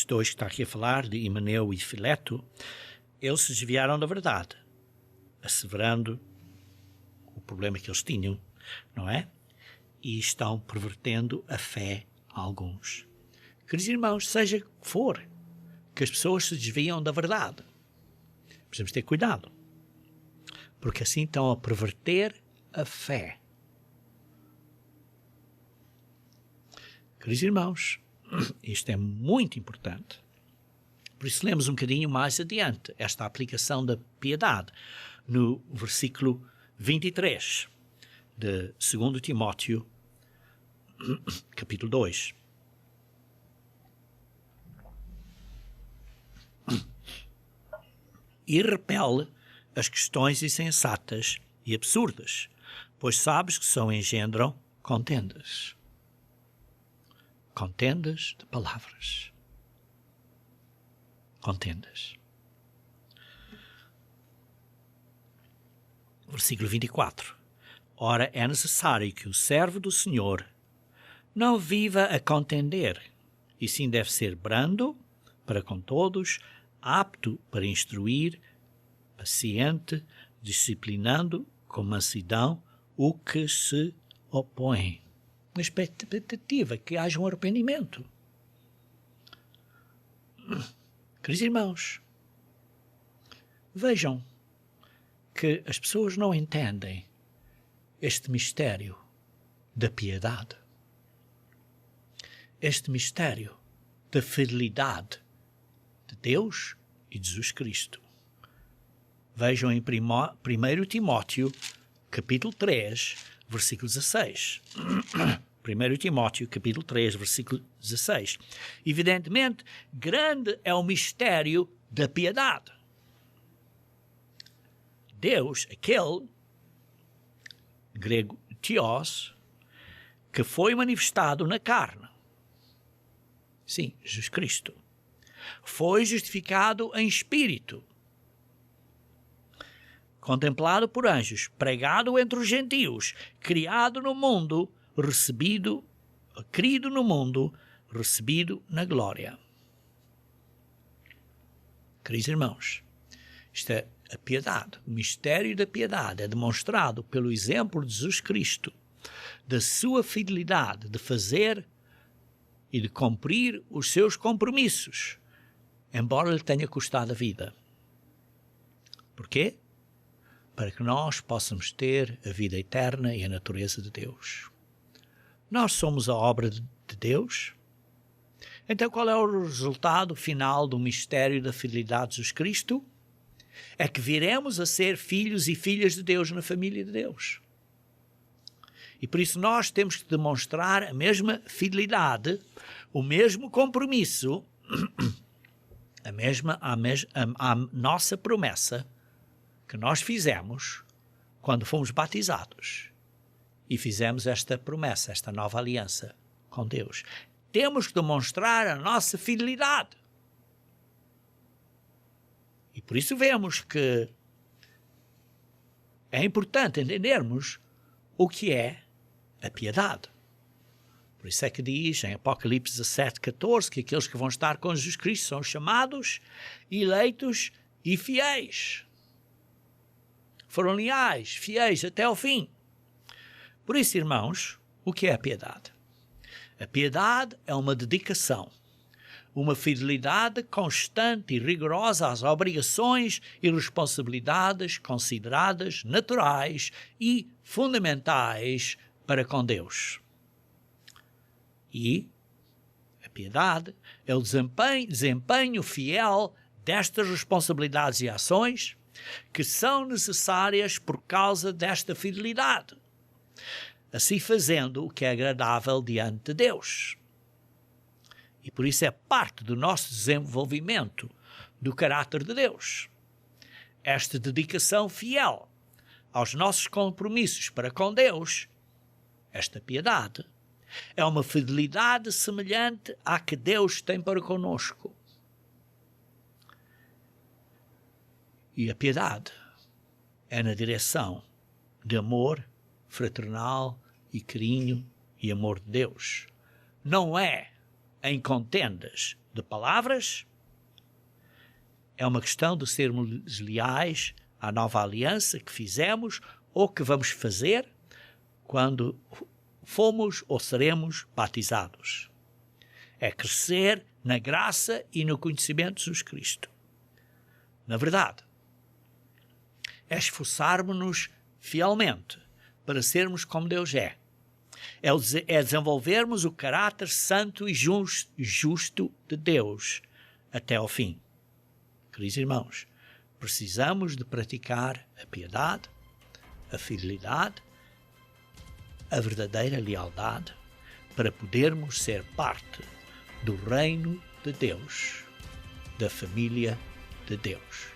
dois que está aqui a falar, de Himeneu e Fileto, eles se desviaram da verdade, asseverando o problema que eles tinham, não é? E estão pervertendo a fé a alguns. Queridos irmãos, seja que for, que as pessoas se desviam da verdade, precisamos ter cuidado, porque assim estão a perverter a fé. Queridos irmãos, isto é muito importante. Por isso lemos um bocadinho mais adiante esta aplicação da piedade no versículo 23 de 2 Timóteo, capítulo 2. E repele as questões insensatas e absurdas, pois sabes que só engendram contendas. Contendas de palavras. Contendas. Versículo 24. Ora, é necessário que o servo do Senhor não viva a contender, e sim deve ser brando para com todos, apto para instruir, paciente, disciplinando com mansidão o que se opõe. Uma expectativa que haja um arrependimento. Queridos irmãos, vejam que as pessoas não entendem este mistério da piedade, este mistério da fidelidade de Deus e de Jesus Cristo. Vejam em 1 Timóteo, capítulo 3, versículo 16. 1 Timóteo, capítulo 3, versículo 16. Evidentemente, grande é o mistério da piedade. Deus, aquele, grego theos, que foi manifestado na carne. Sim, Jesus Cristo. Foi justificado em espírito, contemplado por anjos, pregado entre os gentios, criado no mundo, querido no mundo, recebido na glória. Queridos irmãos, isto é a piedade, o mistério da piedade é demonstrado pelo exemplo de Jesus Cristo, da sua fidelidade de fazer e de cumprir os seus compromissos, embora lhe tenha custado a vida. Porquê? Para que nós possamos ter a vida eterna e a natureza de Deus. Nós somos a obra de Deus. Então qual é o resultado final do mistério da fidelidade de Jesus Cristo? É que viremos a ser filhos e filhas de Deus na família de Deus. E por isso nós temos que demonstrar a mesma fidelidade, o mesmo compromisso, a nossa promessa que nós fizemos quando fomos batizados e fizemos esta promessa, esta nova aliança com Deus. Temos que demonstrar a nossa fidelidade. E por isso vemos que é importante entendermos o que é a piedade. Por isso é que diz em Apocalipse 17:14 que aqueles que vão estar com Jesus Cristo são chamados, eleitos e fiéis. Foram leais, fiéis até ao fim. Por isso, irmãos, o que é a piedade? A piedade é uma dedicação, uma fidelidade constante e rigorosa às obrigações e responsabilidades consideradas naturais e fundamentais para com Deus. E a piedade é o desempenho fiel destas responsabilidades e ações que são necessárias por causa desta fidelidade, assim fazendo o que é agradável diante de Deus. E por isso é parte do nosso desenvolvimento do caráter de Deus. Esta dedicação fiel aos nossos compromissos para com Deus, esta piedade, é uma fidelidade semelhante à que Deus tem para conosco. E a piedade é na direção de amor fraternal e carinho e amor de Deus. Não é em contendas de palavras, é uma questão de sermos leais à nova aliança que fizemos ou que vamos fazer quando fomos ou seremos batizados. É crescer na graça e no conhecimento de Jesus Cristo. Na verdade, é esforçarmos-nos fielmente para sermos como Deus é. É desenvolvermos o caráter santo e justo de Deus até ao fim. Queridos irmãos, precisamos de praticar a piedade, a fidelidade, a verdadeira lealdade, para podermos ser parte do reino de Deus, da família de Deus.